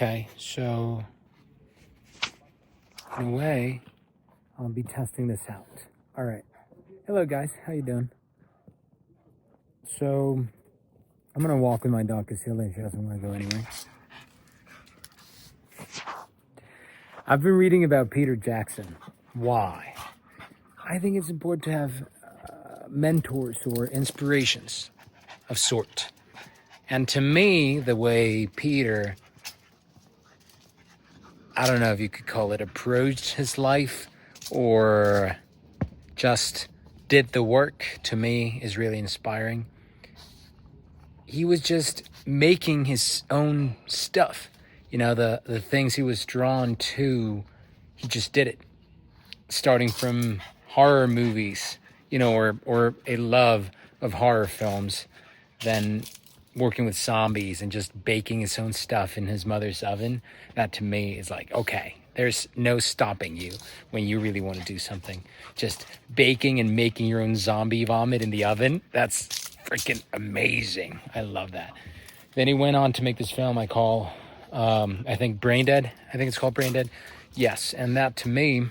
Okay, so in a way, I'll be testing this out. All right. Hello, guys. How you doing? So I'm gonna walk with my dog because she doesn't want to go anywhere. I've been reading about Peter Jackson. Why? I think it's important to have mentors or inspirations of sort. And to me, the way Peter, I don't know if you could call it approached his life or just did the work, to me is really inspiring. He was just making his own stuff. You know, the things he was drawn to, he just did it. Starting from horror movies, you know, or a love of horror films, then working with zombies and just baking his own stuff in his mother's oven. That to me is like, okay, there's no stopping you when you really want to do something. Just baking and making your own zombie vomit in the oven, that's freaking amazing. I love that. Then he went on to make this film I call, I think Brain Dead. I think it's called Brain Dead. Yes, and that to me,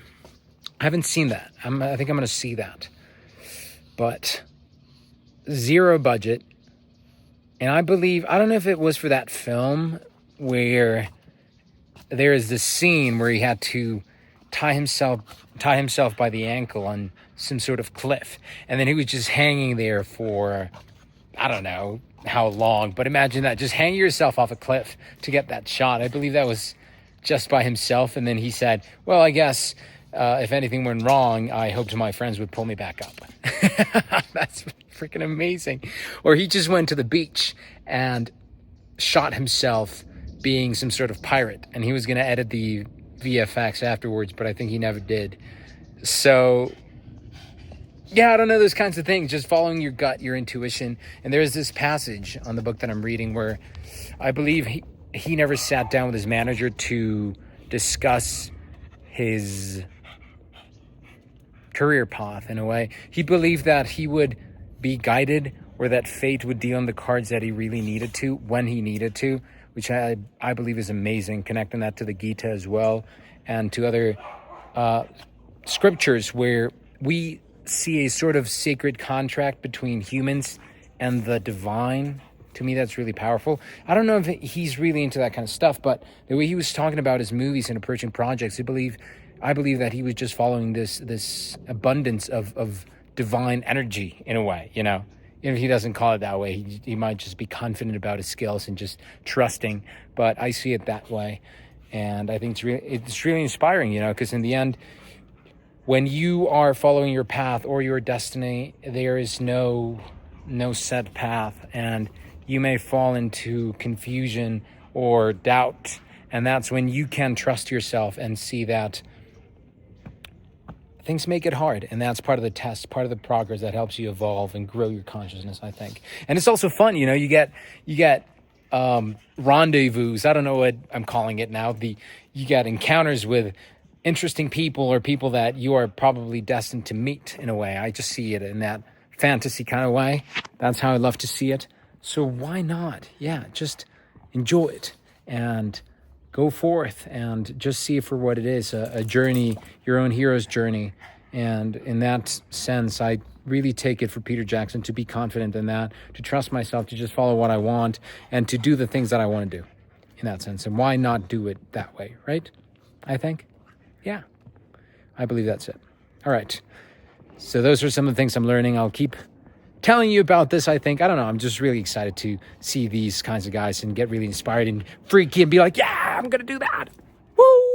I haven't seen that. I think I'm going to see that. But zero budget. And I believe, I don't know if it was for that film where there is this scene where he had to tie himself by the ankle on some sort of cliff. And then he was just hanging there for, I don't know how long, but imagine that, just hanging yourself off a cliff to get that shot. I believe that was just by himself. And then he said, well, I guess if anything went wrong, I hoped my friends would pull me back up. That's freaking amazing. Or he just went to the beach and shot himself being some sort of pirate, and he was going to edit the VFX afterwards, but I think he never did. So yeah, I don't know, those kinds of things, just following your gut, your intuition. And there's this passage on the book that I'm reading where I believe he never sat down with his manager to discuss his career path in a way. He believed that he would be guided, or that fate would deal him the cards that he really needed to when he needed to, which I believe is amazing, connecting that to the Gita as well and to other scriptures where we see a sort of sacred contract between humans and the divine. To me, that's really powerful. I don't know if he's really into that kind of stuff, but the way he was talking about his movies and approaching projects, I believe that he was just following this abundance of divine energy in a way, you know. If he doesn't call it that way, he might just be confident about his skills and just trusting. But I see it that way, and I think it's really inspiring, you know, because in the end, when you are following your path or your destiny, there is no set path, and you may fall into confusion or doubt, and that's when you can trust yourself and see that things make it hard, and that's part of the test, part of the progress that helps you evolve and grow your consciousness, I think. And it's also fun, you know, you get rendezvous, I don't know what I'm calling it now, you get encounters with interesting people or people that you are probably destined to meet in a way. I just see it in that fantasy kind of way. That's how I love to see it. So why not? Yeah, just enjoy it and go forth and just see it for what it is, a journey, your own hero's journey. And in that sense, I really take it for Peter Jackson to be confident in that, to trust myself, to just follow what I want, and to do the things that I want to do in that sense. And why not do it that way, right? I think. Yeah, I believe that's it. All right. So those are some of the things I'm learning. I'll keep telling you about this, I think. I don't know. I'm just really excited to see these kinds of guys and get really inspired and freaky and be like, yeah, I'm going to do that. Woo!